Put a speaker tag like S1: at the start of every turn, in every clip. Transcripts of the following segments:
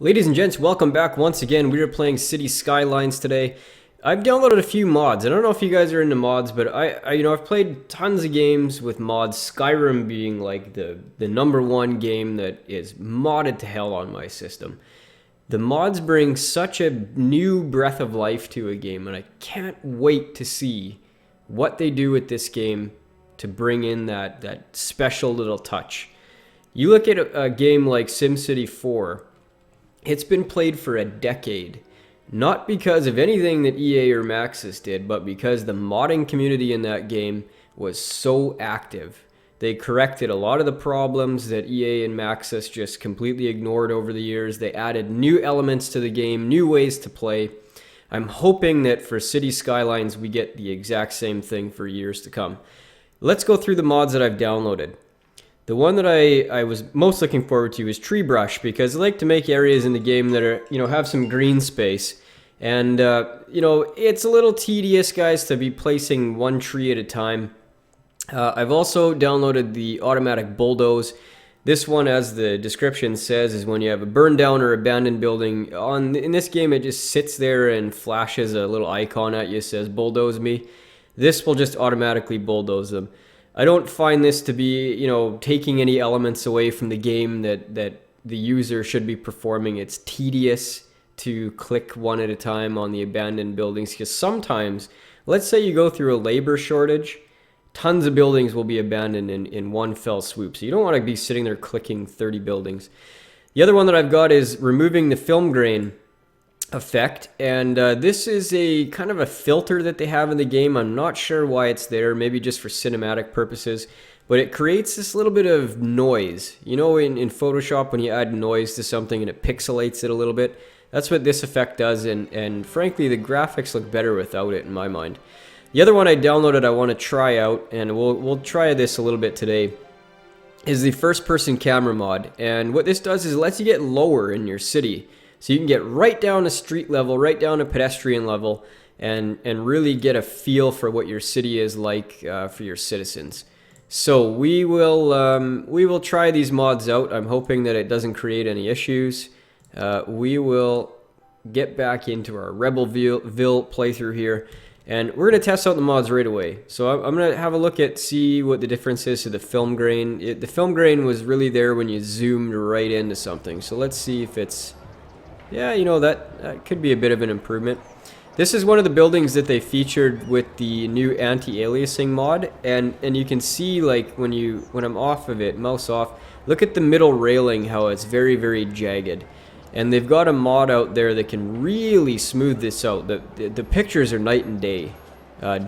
S1: Ladies and gents, welcome back once again. We are playing City Skylines today. I've downloaded a few mods. I don't know if you guys are into mods, but I've played tons of games with mods. Skyrim being like the number one game that is modded to hell on my system. The mods bring such a new breath of life to a game, and I can't wait to see what they do with this game to bring in that special little touch. You look at a game like SimCity 4. It's been played for a decade, not because of anything that EA or Maxis did, but because the modding community in that game was so active. They corrected a lot of the problems that EA and Maxis just completely ignored over the years. They added new elements to the game, new ways to play. I'm hoping that for City Skylines we get the exact same thing for years to come. Let's go through the mods that I've downloaded. The one that I was most looking forward to is Tree Brush, because I like to make areas in the game that are, have some green space. And, it's a little tedious, guys, to be placing one tree at a time. I've also downloaded the automatic bulldoze. This one, as the description says, is when you have a burned down or abandoned building. In this game, it just sits there and flashes a little icon at you, says bulldoze me. This will just automatically bulldoze them. I don't find this to be, taking any elements away from the game that the user should be performing. It's tedious to click one at a time on the abandoned buildings, because sometimes, let's say you go through a labor shortage, tons of buildings will be abandoned in one fell swoop. So you don't want to be sitting there clicking 30 buildings. The other one that I've got is removing the film grain effect, and this is a kind of a filter that they have in the game. I'm not sure why it's there, maybe just for cinematic purposes, but it creates this little bit of noise. In Photoshop, when you add noise to something and it pixelates it a little bit, that's what this effect does, and frankly the graphics look better without it in my mind. The other one I downloaded I want to try out, and we'll try this a little bit today, is the first person camera mod. And what this does is it lets you get lower in your city. So you can get right down to street level, right down to pedestrian level, and really get a feel for what your city is like for your citizens. So we will try these mods out. I'm hoping that it doesn't create any issues. We will get back into our Rebelville playthrough here, and we're going to test out the mods right away. So I'm going to have a look at, see what the difference is to the film grain. The film grain was really there when you zoomed right into something. So let's see if it's... Yeah, that could be a bit of an improvement. This is one of the buildings that they featured with the new anti-aliasing mod, and you can see, like, when I'm off of it, mouse off, look at the middle railing, how it's very, very jagged. And they've got a mod out there that can really smooth this out. The pictures are night and day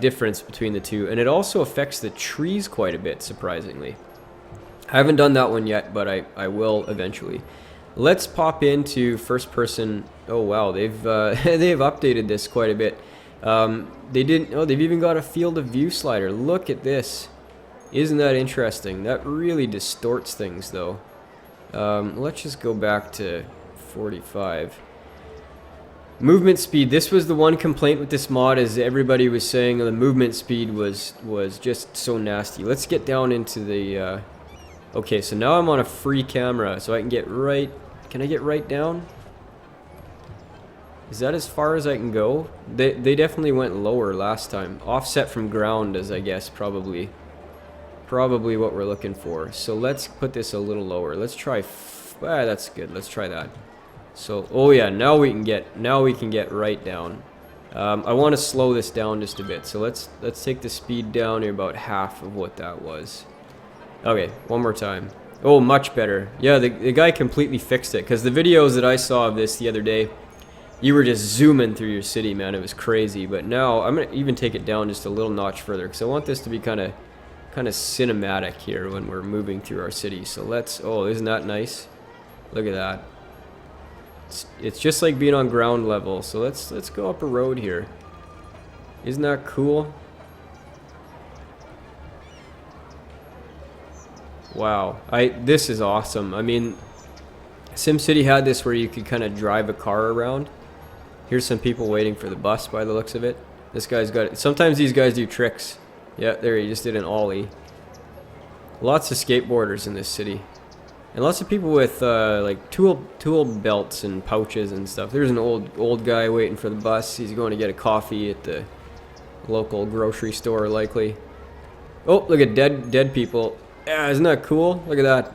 S1: difference between the two, and it also affects the trees quite a bit, surprisingly. I haven't done that one yet, but I will eventually. Let's pop into first person. Oh wow, they've updated this quite a bit. They've even got a field of view slider. Look at this. Isn't that interesting? That really distorts things though. Let's just go back to 45. Movement speed. This was the one complaint with this mod, is everybody was saying the movement speed was just so nasty. Let's get down into the okay, so now I'm on a free camera, so I can get right... Can I get right down? Is that as far as I can go? They definitely went lower last time. Offset from ground is, I guess, probably what we're looking for. So let's put this a little lower. Let's try... that's good. Let's try that. So, oh yeah, now we can get right down. I want to slow this down just a bit. So let's take the speed down to about half of what that was. Okay, one more time. Oh, much better. Yeah, the guy completely fixed it, because the videos that I saw of this the other day, you were just zooming through your city, man. It was crazy. But now I'm going to even take it down just a little notch further, because I want this to be kind of cinematic here when we're moving through our city. So let's... Oh, isn't that nice? Look at that. It's just like being on ground level. So let's go up a road here. Isn't that cool? Wow, this is awesome. I mean, SimCity had this where you could kind of drive a car around. Here's some people waiting for the bus by the looks of it. This guy's got it. Sometimes these guys do tricks. Yeah, there, he just did an ollie. Lots of skateboarders in this city. And lots of people with like tool belts and pouches and stuff. There's an old guy waiting for the bus. He's going to get a coffee at the local grocery store, likely. Oh, look at dead people. Yeah, isn't that cool? Look at that.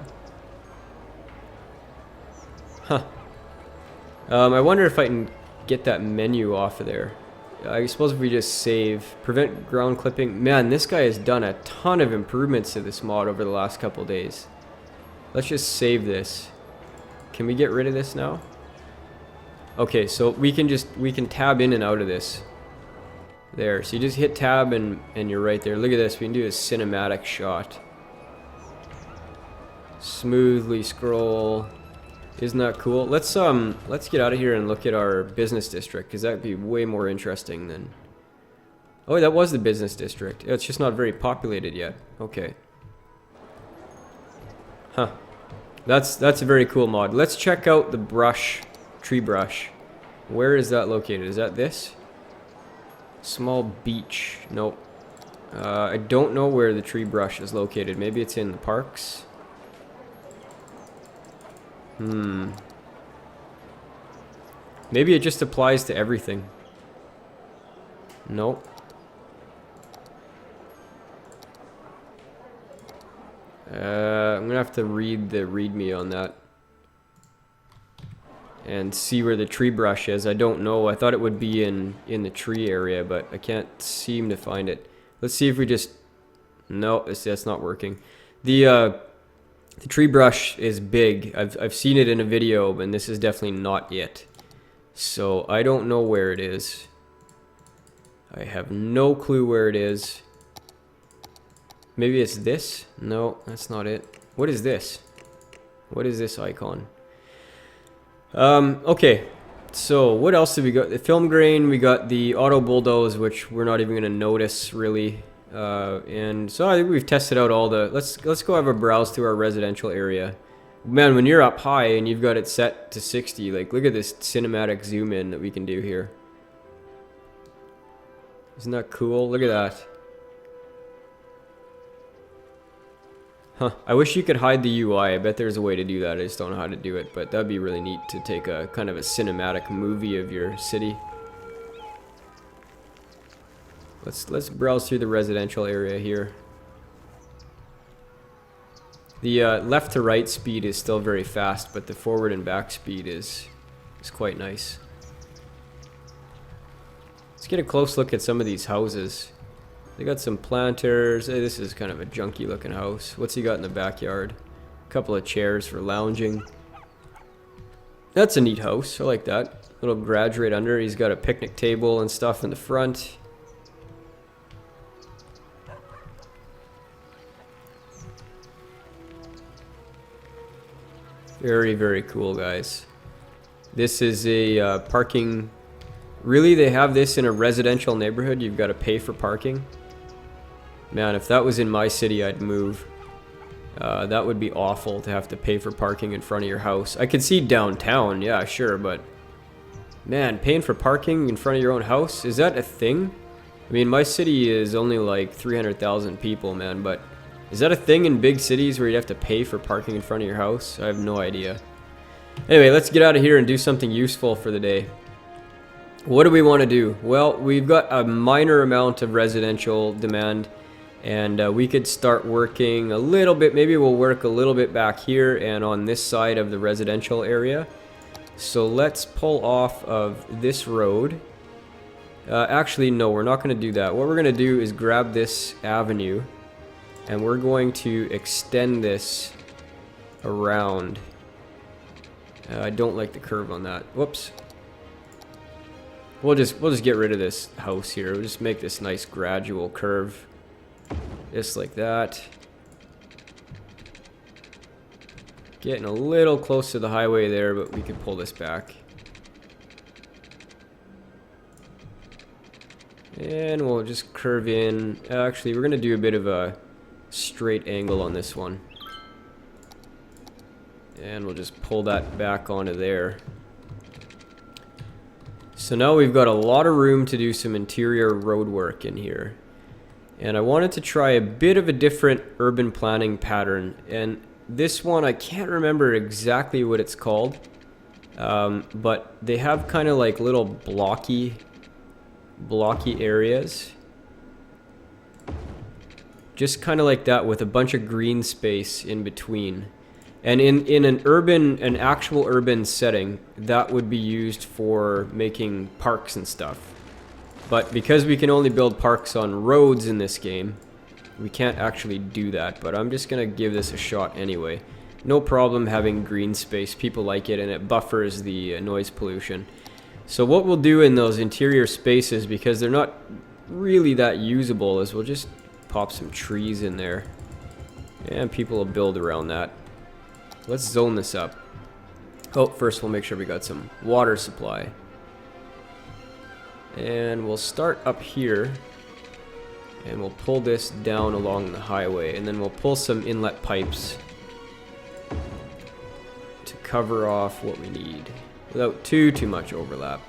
S1: Huh. I wonder if I can get that menu off of there. I suppose if we just save, prevent ground clipping. Man, this guy has done a ton of improvements to this mod over the last couple days. Let's just save this. Can we get rid of this now? Okay, so we can tab in and out of this. There, so you just hit tab and you're right there. Look at this, we can do a cinematic shot. Smoothly scroll. Isn't that cool? Let's get out of here and look at our business district, because that'd be way more interesting than... Oh, that was the business district. It's just not very populated yet. Okay. Huh. That's a very cool mod. Let's check out the brush, tree brush. Where is that located? Is that this? Small beach. Nope. I don't know where the tree brush is located. Maybe it's in the parks. Maybe it just applies to everything. Nope. I'm gonna have to read the README on that and see where the tree brush is. I don't know. I thought it would be in the tree area, but I can't seem to find it. Let's see if we just... No, that's not working. The tree brush is big. I've seen it in a video, and this is definitely not it. So I don't know where it is. I have no clue where it is. Maybe it's this? No, that's not it. What is this? What is this icon? Okay. So what else did we got? The film grain, we got the auto bulldoze, which we're not even going to notice really. And so I think we've tested out all the... Let's go have a browse through our residential area. Man, when you're up high and you've got it set to 60, like look at this cinematic zoom in that we can do here. Isn't that cool? Look at that. Huh. I wish you could hide the UI. I bet there's a way to do that. I just don't know how to do it, but that'd be really neat to take a kind of a cinematic movie of your city. Let's browse through the residential area here. The left to right speed is still very fast, but the forward and back speed is quite nice. Let's get a close look at some of these houses. They got some planters. Hey, this is kind of a junky looking house. What's he got in the backyard? A couple of chairs for lounging. That's a neat house. I like that. Little garage right under. He's got a picnic table and stuff in the front. Very, very cool, guys. This is a parking... Really, they have this in a residential neighborhood? You've got to pay for parking? Man, if that was in my city, I'd move. That would be awful to have to pay for parking in front of your house. I could see downtown, yeah, sure, but... Man, paying for parking in front of your own house? Is that a thing? I mean, my city is only like 300,000 people, man, but... Is that a thing in big cities where you have to pay for parking in front of your house? I have no idea. Anyway, let's get out of here and do something useful for the day. What do we want to do? Well, we've got a minor amount of residential demand, and we could start working a little bit. Maybe we'll work a little bit back here and on this side of the residential area. So let's pull off of this road. Actually, no, we're not going to do that. What we're going to do is grab this avenue, and we're going to extend this around. I don't like the curve on that. Whoops. We'll just get rid of this house here. We'll just make this nice gradual curve. Just like that. Getting a little close to the highway there, but we can pull this back. And we'll just curve in. Actually, we're going to do a bit of a straight angle on this one. And we'll just pull that back onto there. So now we've got a lot of room to do some interior road work in here. And I wanted to try a bit of a different urban planning pattern. And this one, I can't remember exactly what it's called. But they have kind of like little blocky areas. Just kind of like that with a bunch of green space in between. And in an actual urban setting, that would be used for making parks and stuff. But because we can only build parks on roads in this game, we can't actually do that. But I'm just gonna give this a shot anyway. No problem having green space, people like it, and it buffers the noise pollution. So what we'll do in those interior spaces, because they're not really that usable, is we'll just pop some trees in there. And people will build around that. Let's zone this up. Oh, first we'll make sure we got some water supply. And we'll start up here. And we'll pull this down along the highway. And then we'll pull some inlet pipes to cover off what we need without too much overlap.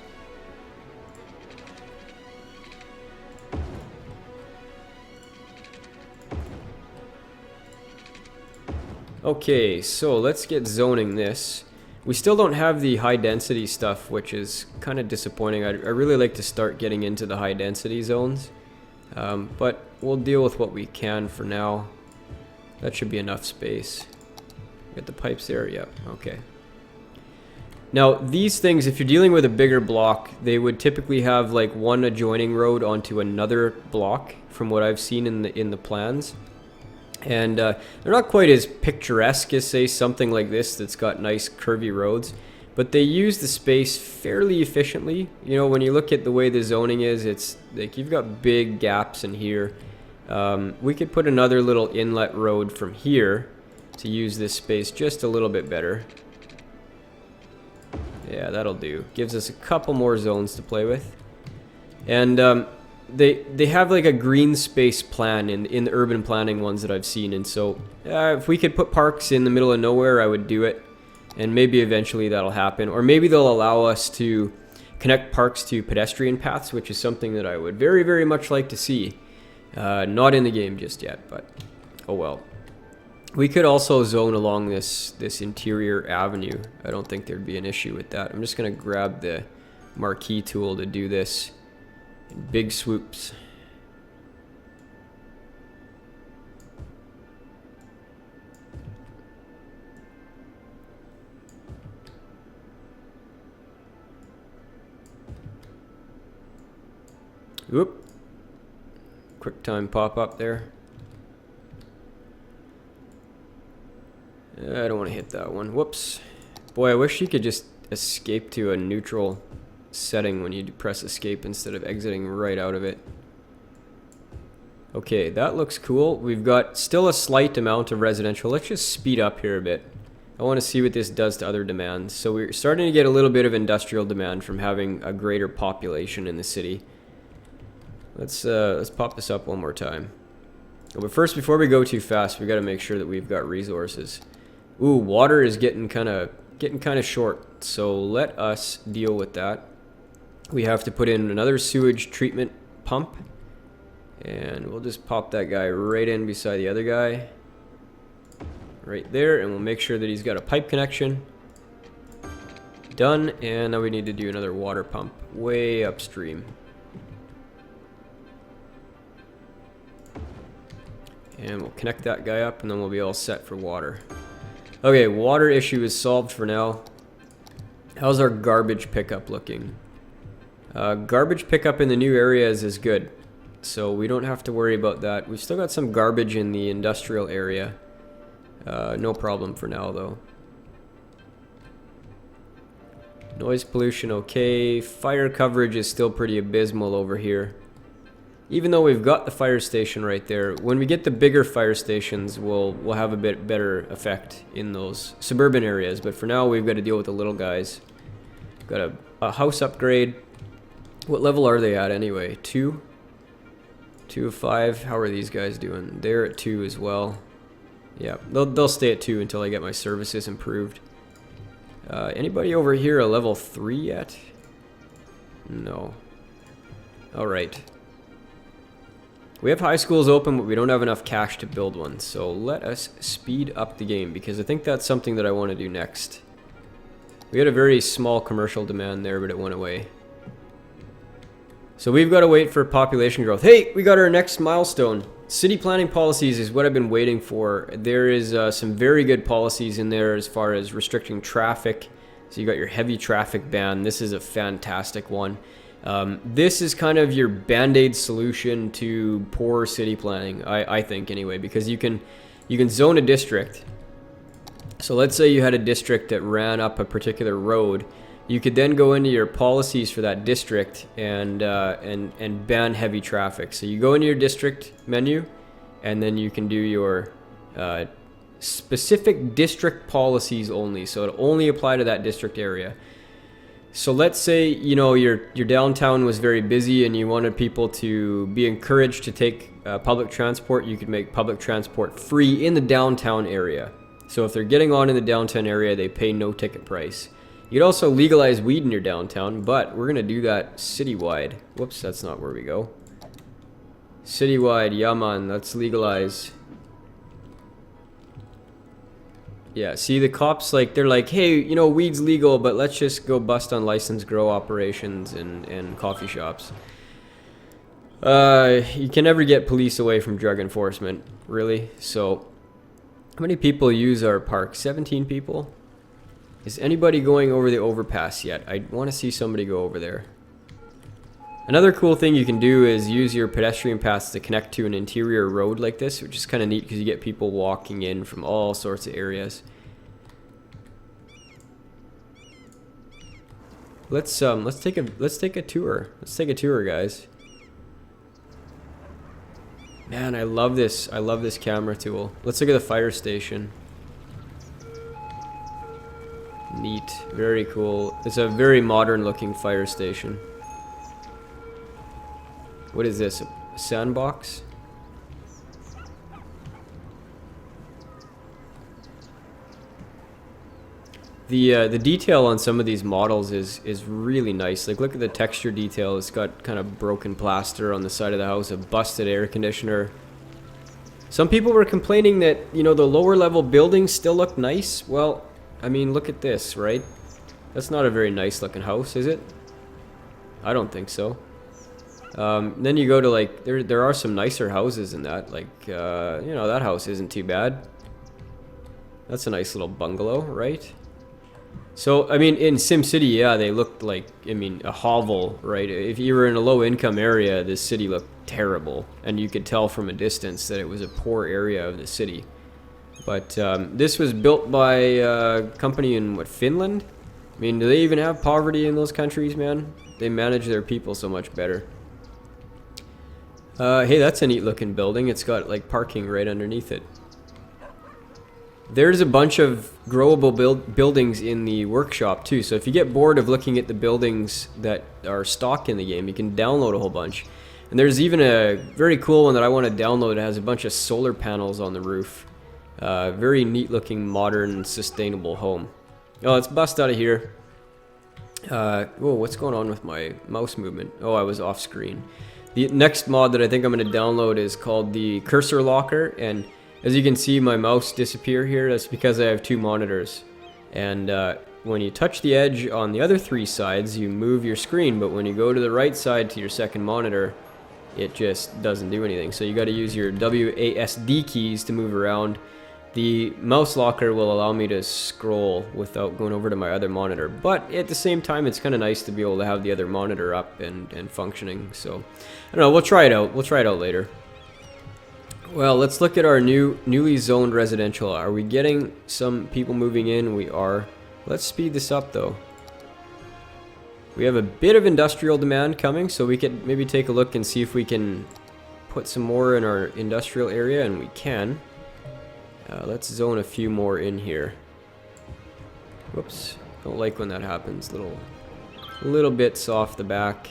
S1: Okay, so let's get zoning this. We still don't have the high density stuff, which is kind of disappointing. I really like to start getting into the high density zones, but we'll deal with what we can for now. That should be enough space. Get the pipes there, yep, okay. Now these things, if you're dealing with a bigger block, they would typically have like one adjoining road onto another block, from what I've seen in the plans. And they're not quite as picturesque as, say, something like this that's got nice curvy roads, but they use the space fairly efficiently. You know, when you look at the way the zoning is, it's like you've got big gaps in here. We could put another little inlet road from here to use this space just a little bit better. Yeah, that'll do. Gives us a couple more zones to play with. And they have like a green space plan in the urban planning ones that I've seen, and so if we could put parks in the middle of nowhere, I would do it, and maybe eventually that'll happen, or maybe they'll allow us to connect parks to pedestrian paths, which is something that I would very much like to see. Not in the game just yet, but oh well. We could also zone along this interior avenue. I don't think there'd be an issue with that. I'm just gonna grab the marquee tool to do this. Big swoops. Whoop. Quick time pop up there. I don't want to hit that one. Whoops. Boy, I wish you could just escape to a neutral setting when you press escape instead of exiting right out of it. Okay, that looks cool. We've got still a slight amount of residential. Let's just speed up here a bit. I want to see what this does to other demands. So we're starting to get a little bit of industrial demand from having a greater population in the city. Let's pop this up one more time. But first, before we go too fast, we got to make sure that we've got resources. Ooh, water is getting kind of short. So let us deal with that. We have to put in another sewage treatment pump, and we'll just pop that guy right in beside the other guy right there, and we'll make sure that he's got a pipe connection. Done. And now we need to do another water pump way upstream, and we'll connect that guy up, and then we'll be all set for water. Okay, water issue is solved for now. How's our garbage pickup looking? Garbage pickup in the new areas is good, so we don't have to worry about that. We've still got some garbage in the industrial area. No problem for now, though. Noise pollution, okay. Fire coverage is still pretty abysmal over here. Even though we've got the fire station right there, when we get the bigger fire stations, we'll have a bit better effect in those suburban areas. But for now, we've got to deal with the little guys. Got a house upgrade. What level are they at anyway? 2? 2 of 5. How are these guys doing? They're at 2 as well. Yeah, they'll stay at 2 until I get my services improved. Anybody over here a level 3 yet? No. Alright. We have high schools open, but we don't have enough cash to build one. So let us speed up the game, because I think that's something that I want to do next. We had a very small commercial demand there, but it went away. So we've got to wait for population growth. Hey, we got our next milestone. City planning policies is what I've been waiting for. There is some very good policies in there as far as restricting traffic. So you got your heavy traffic ban. This is a fantastic one. This is kind of your band-aid solution to poor city planning, I think anyway, because you can zone a district. So let's say you had a district that ran up a particular road. You could then go into your policies for that district and ban heavy traffic. So you go into your district menu, and then you can do your specific district policies only. So it'll only apply to that district area. So let's say, you know, your downtown was very busy and you wanted people to be encouraged to take public transport. You could make public transport free in the downtown area. So if they're getting on in the downtown area, they pay no ticket price. You could also legalize weed in your downtown, but we're going to do that citywide. Whoops, that's not where we go. Citywide, yeah man, let's legalize. Yeah, see the cops, like, they're like, hey, you know, weed's legal, but let's just go bust unlicensed grow operations and coffee shops. You can never get police away from drug enforcement, really. So, how many people use our park? 17 people? Is anybody going over the overpass yet? I want to see somebody go over there. Another cool thing you can do is use your pedestrian paths to connect to an interior road like this, which is kind of neat because you get people walking in from all sorts of areas. Let's take a tour. Let's take a tour, guys. Man, I love this. I love this camera tool. Let's look at the fire station. Neat, very cool. It's a very modern looking fire station. What is this? A sandbox? The detail on some of these models is really nice. Like, look at the texture detail. It's got kind of broken plaster on the side of the house, a busted air conditioner. Some people were complaining that, you know, the lower level buildings still look nice. Well, I mean, look at this, right? That's not a very nice looking house, is it? I don't think so. Then you go to, like, there are some nicer houses in that, like, you know, that house isn't too bad. That's a nice little bungalow, right? So, I mean, in SimCity, yeah, they looked like, I mean, a hovel, right? If you were in a low-income area, this city looked terrible, and you could tell from a distance that it was a poor area of the city. But this was built by a company in, what, Finland? I mean, do they even have poverty in those countries, man? They manage their people so much better. Hey, that's a neat looking building. It's got like parking right underneath it. There's a bunch of growable buildings in the workshop too. So if you get bored of looking at the buildings that are stock in the game, you can download a whole bunch. And there's even a very cool one that I want to download. It has a bunch of solar panels on the roof. Very neat looking, modern, sustainable home. Oh, let's bust out of here. Whoa, what's going on with my mouse movement? Oh, I was off screen. The next mod that I think I'm going to download is called the Cursor Locker, and as you can see my mouse disappear here. That's because I have two monitors, and when you touch the edge on the other three sides you move your screen, but when you go to the right side to your second monitor it just doesn't do anything. So you got to use your WASD keys to move around. The mouse locker will allow me to scroll without going over to my other monitor, but at the same time it's kind of nice to be able to have the other monitor up and functioning. So I don't know, we'll try it out. We'll try it out later. Well, let's look at our newly zoned residential. Are we getting some people moving in? We are. Let's speed this up though. We have a bit of industrial demand coming, so we could maybe take a look and see if we can put some more in our industrial area, and we can. Let's zone a few more in here. Whoops, don't like when that happens. Little bits off the back.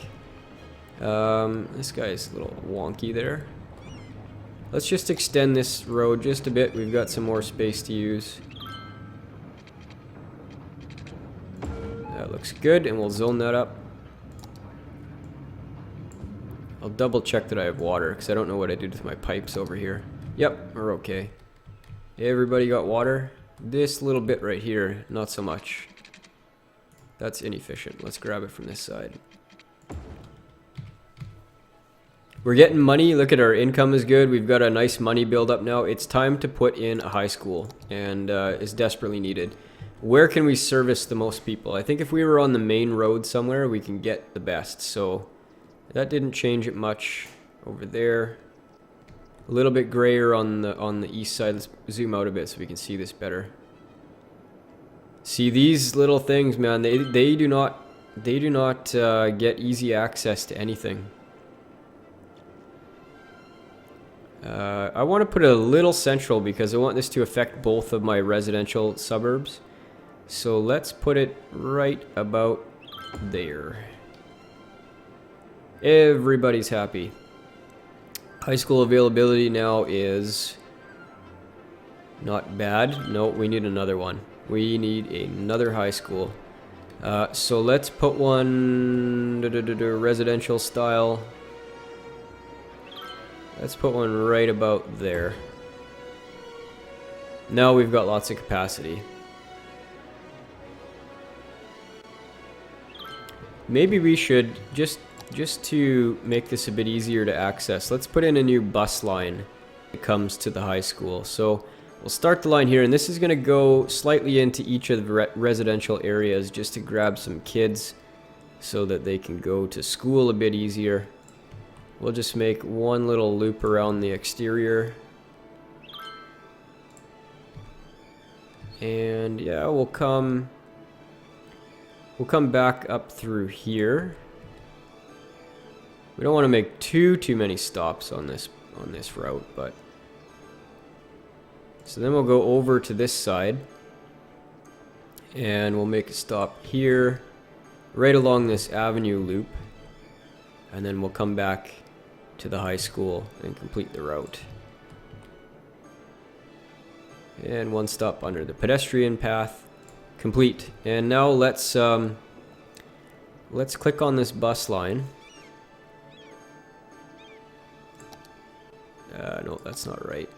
S1: This guy's a little wonky there. Let's just extend this road just a bit. We've got some more space to use. That looks good, and we'll zone that up. I'll double check that I have water, because I don't know what I did with my pipes over here. Yep, we're okay. Everybody got water? This little bit right here, not so much. That's inefficient. Let's grab it from this side. We're getting money. Look at our income is good. We've got a nice money build up now. It's time to put in a high school, and is desperately needed. Where can we service the most people? I think if we were on the main road somewhere, we can get the best. So that didn't change it much over there. A little bit grayer on the east side. Let's zoom out a bit so we can see this better. See, these little things, man, they do not get easy access to anything. I want to put it a little central because I want this to affect both of my residential suburbs. So let's put it right about there. Everybody's happy. High school availability now is not bad. No, we need another one. We need another high school. So let's put one residential style. Let's put one right about there. Now we've got lots of capacity. Maybe we should, just to make this a bit easier to access, let's put in a new bus line when it comes to the high school. So we'll start the line here, and this is going to go slightly into each of the residential areas just to grab some kids so that they can go to school a bit easier. We'll just make one little loop around the exterior. And yeah, we'll come back up through here. We don't want to make too many stops on this route, but so then we'll go over to this side and we'll make a stop here right along this avenue loop, and then we'll come back to the high school and complete the route. And one stop under the pedestrian path. Complete. And now let's click on this bus line. No, that's not right.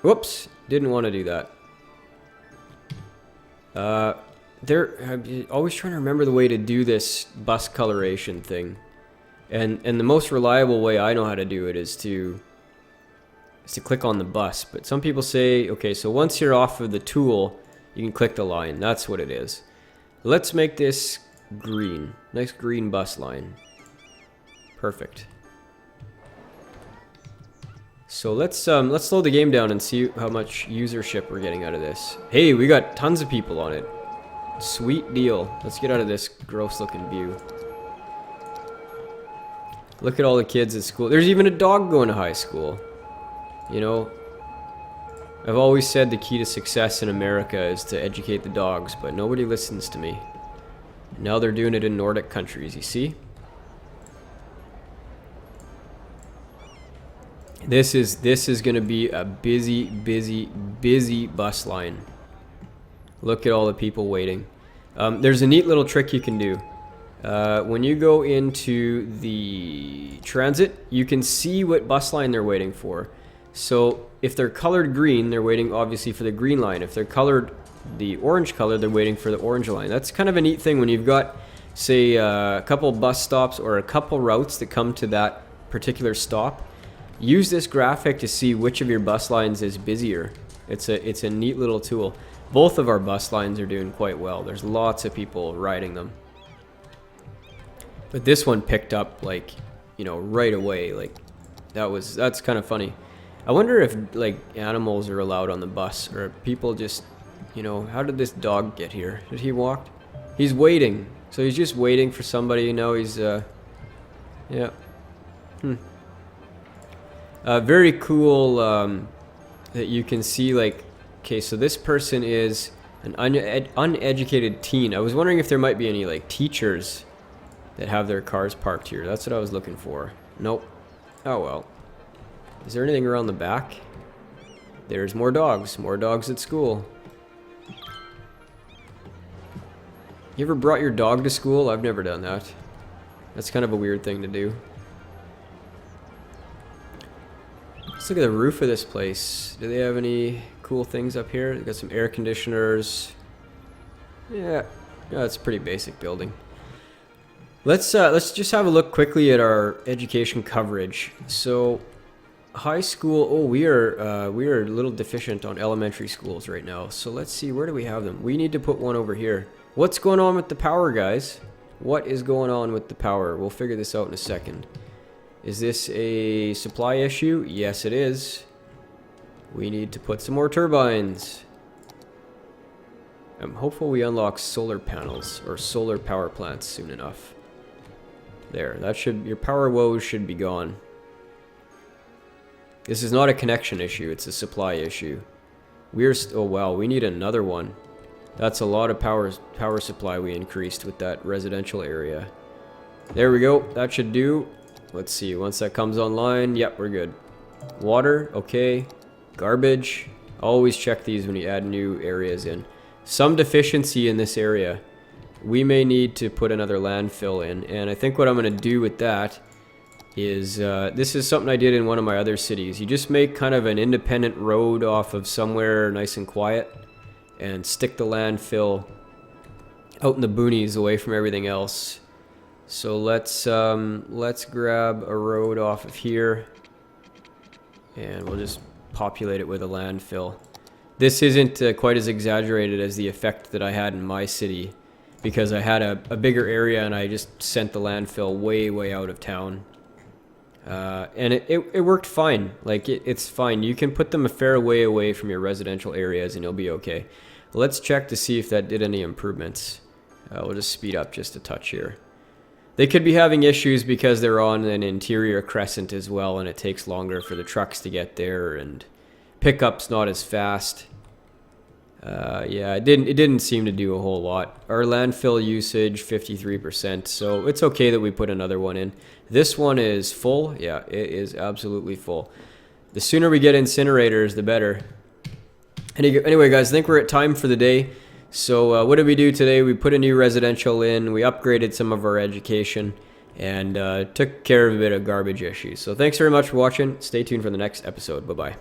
S1: Whoops, didn't want to do that. I'm always trying to remember the way to do this bus coloration thing. And the most reliable way I know how to do it is to click on the bus. But some people say, okay, so once you're off of the tool, you can click the line. That's what it is. Let's make this green. Nice green bus line. Perfect. So let's slow the game down and see how much usership we're getting out of this. Hey, we got tons of people on it. Sweet deal. Let's get out of this gross looking view. Look at all the kids at school. There's even a dog going to high school. You know, I've always said the key to success in America is to educate the dogs, but nobody listens to me. Now they're doing it in Nordic countries, you see? This is going to be a busy bus line. Look at all the people waiting. There's a neat little trick you can do. When you go into the transit, you can see what bus line they're waiting for. So if they're colored green, they're waiting obviously for the green line. If they're colored the orange color, they're waiting for the orange line. That's kind of a neat thing when you've got, say, a couple bus stops or a couple routes that come to that particular stop. Use this graphic to see which of your bus lines is busier. It's a neat little tool. Both of our bus lines are doing quite well. There's lots of people riding them. But this one picked up, like, you know, right away. Like, that's kind of funny. I wonder if, like, animals are allowed on the bus, or people just, you know, how did this dog get here? Did he walk? He's waiting. So he's just waiting for somebody. Now he's, yeah. Very cool that you can see, like, okay, so this person is an uneducated teen. I was wondering if there might be any, like, teachers that have their cars parked here. That's what I was looking for. Nope. Oh well. Is there anything around the back? There's more dogs. More dogs at school. You ever brought your dog to school? I've never done that. That's kind of a weird thing to do. Let's look at the roof of this place. Do they have any cool things up here? They got some air conditioners. Yeah, it's a pretty basic building. Let's just have a look quickly at our education coverage. So, high school. Oh, we are a little deficient on elementary schools right now. So let's see, where do we have them? We need to put one over here. What's going on with the power, guys? What is going on with the power? We'll figure this out in a second. Is this a supply issue? Yes, it is. We need to put some more turbines. I'm hopeful we unlock solar panels or solar power plants soon enough. There, your power woes should be gone. This is not a connection issue, it's a supply issue. Oh wow, we need another one. That's a lot of power supply we increased with that residential area. There we go, that should do. Let's see, once that comes online, yep, we're good. Water, okay. Garbage, always check these when you add new areas in. Some deficiency in this area. We may need to put another landfill in, and I think what I'm going to do with that is, this is something I did in one of my other cities. You just make kind of an independent road off of somewhere nice and quiet, and stick the landfill out in the boonies away from everything else. So let's grab a road off of here, and we'll just populate it with a landfill. This isn't quite as exaggerated as the effect that I had in my city, because I had a bigger area and I just sent the landfill way out of town. And it worked fine. Like, it's fine. You can put them a fair way away from your residential areas and you'll be okay. Let's check to see if that did any improvements. We'll just speed up just a touch here. They could be having issues because they're on an interior crescent as well, and it takes longer for the trucks to get there, and pickup's not as fast. Yeah, it didn't seem to do a whole lot. Our landfill usage 53%, so it's okay that we put another one in. This one is full. Yeah, it is absolutely full. The sooner we get incinerators, the better. Anyway, guys, I think we're at time for the day. So what did we do today? We put a new residential in, we upgraded some of our education, and took care of a bit of garbage issues. So thanks very much for watching. Stay tuned for the next episode. Bye-bye.